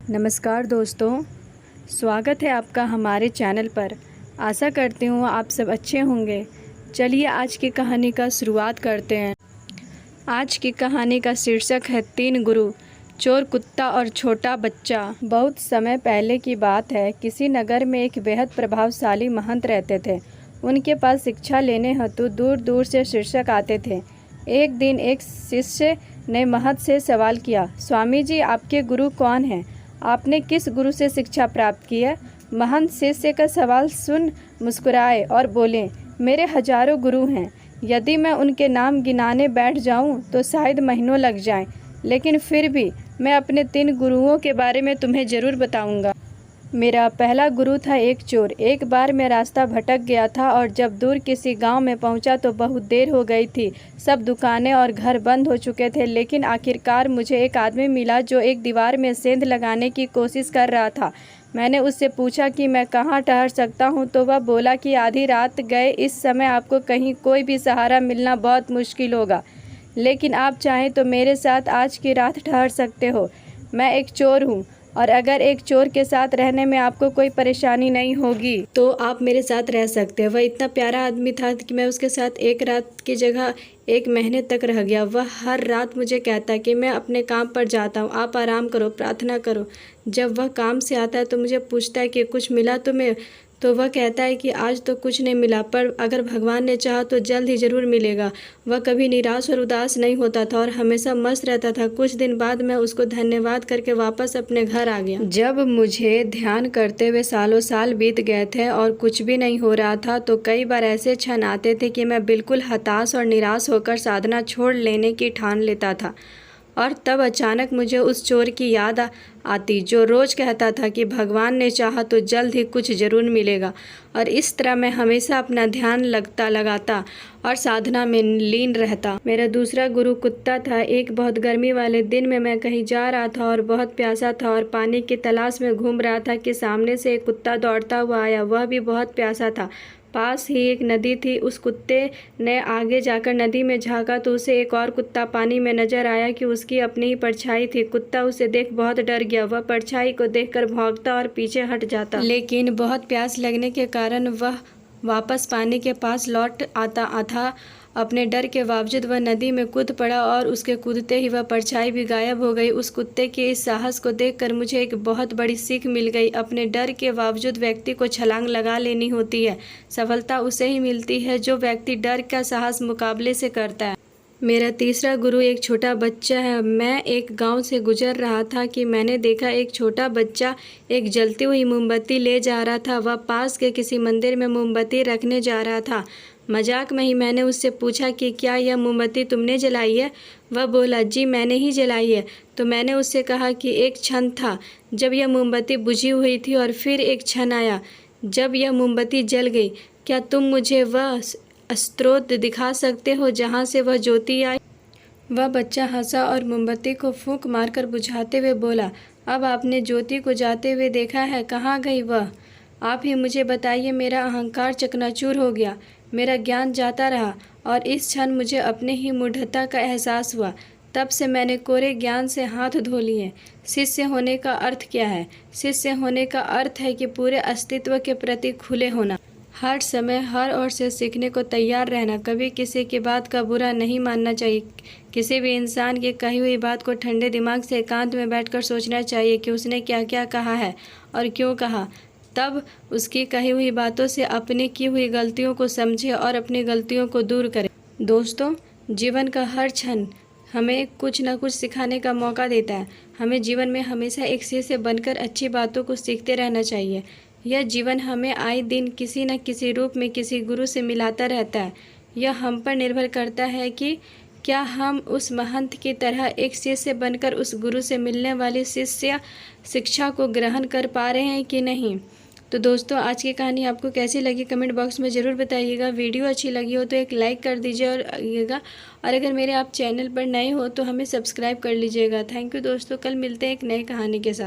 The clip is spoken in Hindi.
नमस्कार दोस्तों, स्वागत है आपका हमारे चैनल पर। आशा करती हूँ आप सब अच्छे होंगे। चलिए आज की कहानी का शुरुआत करते हैं। आज की कहानी का शीर्षक है 3 गुरु, चोर, कुत्ता और छोटा बच्चा। बहुत समय पहले की बात है। किसी नगर में एक बेहद प्रभावशाली महंत रहते थे। उनके पास शिक्षा लेने हेतु दूर दूर से शिक्षक आते थे। एक दिन एक शिष्य ने महंत से सवाल किया, स्वामी जी, आपके गुरु कौन हैं? आपने किस गुरु से शिक्षा प्राप्त की है? महंत शिष्य का सवाल सुन मुस्कुराए और बोले, मेरे हजारों गुरु हैं। यदि मैं उनके नाम गिनाने बैठ जाऊं तो शायद महीनों लग जाएं, लेकिन फिर भी मैं अपने 3 गुरुओं के बारे में तुम्हें ज़रूर बताऊंगा। मेरा पहला गुरु था एक चोर। एक बार मैं रास्ता भटक गया था और जब दूर किसी गांव में पहुंचा तो बहुत देर हो गई थी। सब दुकानें और घर बंद हो चुके थे, लेकिन आखिरकार मुझे एक आदमी मिला जो एक दीवार में सेंध लगाने की कोशिश कर रहा था। मैंने उससे पूछा कि मैं कहाँ ठहर सकता हूँ, तो वह बोला कि आधी रात गए इस समय आपको कहीं कोई भी सहारा मिलना बहुत मुश्किल होगा, लेकिन आप चाहें तो मेरे साथ आज की रात ठहर सकते हो। मैं एक चोर हूँ और अगर एक चोर के साथ रहने में आपको कोई परेशानी नहीं होगी तो आप मेरे साथ रह सकते हैं। वह इतना प्यारा आदमी था कि मैं उसके साथ एक रात की जगह 1 महीने तक रह गया। वह हर रात मुझे कहता कि मैं अपने काम पर जाता हूँ, आप आराम करो, प्रार्थना करो। जब वह काम से आता है तो मुझे पूछता है कि कुछ मिला तुम्हें? तो वह कहता है कि आज तो कुछ नहीं मिला, पर अगर भगवान ने चाहा तो जल्द ही ज़रूर मिलेगा। वह कभी निराश और उदास नहीं होता था और हमेशा मस्त रहता था। कुछ दिन बाद मैं उसको धन्यवाद करके वापस अपने घर आ गया। जब मुझे ध्यान करते हुए सालों साल बीत गए थे और कुछ भी नहीं हो रहा था, तो कई बार ऐसे क्षण आते थे कि मैं बिल्कुल हताश और निराश होकर साधना छोड़ लेने की ठान लेता था। और तब अचानक मुझे उस चोर की याद आती जो रोज़ कहता था कि भगवान ने चाहा तो जल्द ही कुछ ज़रूर मिलेगा। और इस तरह मैं हमेशा अपना ध्यान लगाता और साधना में लीन रहता। मेरा दूसरा गुरु कुत्ता था। एक बहुत गर्मी वाले दिन में मैं कहीं जा रहा था और बहुत प्यासा था और पानी की तलाश में घूम रहा था कि सामने से एक कुत्ता दौड़ता हुआ आया। वह भी बहुत प्यासा था। पास ही एक नदी थी। उस कुत्ते ने आगे जाकर नदी में झांका तो उसे एक और कुत्ता पानी में नजर आया कि उसकी अपनी ही परछाई थी। कुत्ता उसे देख बहुत डर गया। वह परछाई को देखकर भौंकता और पीछे हट जाता, लेकिन बहुत प्यास लगने के कारण वह वापस पानी के पास लौट आता था। अपने डर के बावजूद वह नदी में कूद पड़ा और उसके कूदते ही वह परछाई भी गायब हो गई। उस कुत्ते के इस साहस को देखकर मुझे एक बहुत बड़ी सीख मिल गई। अपने डर के बावजूद व्यक्ति को छलांग लगा लेनी होती है। सफलता उसे ही मिलती है जो व्यक्ति डर का साहस मुकाबले से करता है। मेरा तीसरा गुरु एक छोटा बच्चा है। मैं एक गांव से गुजर रहा था कि मैंने देखा एक छोटा बच्चा एक जलती हुई मोमबत्ती ले जा रहा था। वह पास के किसी मंदिर में मोमबत्ती रखने जा रहा था। मजाक में ही मैंने उससे पूछा कि क्या यह मोमबत्ती तुमने जलाई है? वह बोला, जी मैंने ही जलाई है। तो मैंने उससे कहा कि एक क्षण था जब यह मोमबत्ती बुझी हुई थी और फिर एक क्षण आया जब यह मोमबत्ती जल गई। क्या तुम मुझे वह स्रोत दिखा सकते हो जहाँ से वह ज्योति आई? वह बच्चा हंसा और मोमबत्ती को फूंक मारकर बुझाते हुए बोला, अब आपने ज्योति को जाते हुए देखा है, कहाँ गई वह? आप ही मुझे बताइए। मेरा अहंकार चकनाचूर हो गया। मेरा ज्ञान जाता रहा और इस क्षण मुझे अपने ही मूढ़ता का एहसास हुआ। तब से मैंने कोरे ज्ञान से हाथ धो लिए। शिष्य होने का अर्थ क्या है? शिष्य होने का अर्थ है कि पूरे अस्तित्व के प्रति खुले होना, हर समय हर ओर से सीखने को तैयार रहना, कभी किसी की बात का बुरा नहीं मानना चाहिए। किसी भी इंसान की कही हुई बात को ठंडे दिमाग से एकांत में बैठकर सोचना चाहिए कि उसने क्या क्या कहा है और क्यों कहा। तब उसकी कही हुई बातों से अपनी की हुई गलतियों को समझे और अपनी गलतियों को दूर करें। दोस्तों, जीवन का हर क्षण हमें कुछ न कुछ सिखाने का मौका देता है। हमें जीवन में हमेशा एक शिष्य बनकर अच्छी बातों को सीखते रहना चाहिए। यह जीवन हमें आए दिन किसी न किसी रूप में किसी गुरु से मिलाता रहता है। यह हम पर निर्भर करता है कि क्या हम उस महंत की तरह एक शिष्य बनकर उस गुरु से मिलने वाली शिक्षा को ग्रहण कर पा रहे हैं कि नहीं। तो दोस्तों, आज की कहानी आपको कैसी लगी कमेंट बॉक्स में ज़रूर बताइएगा। वीडियो अच्छी लगी हो तो एक लाइक कर दीजिए और अगर मेरे आप चैनल पर नए हो तो हमें सब्सक्राइब कर लीजिएगा। थैंक यू दोस्तों, कल मिलते हैं एक नई कहानी के साथ।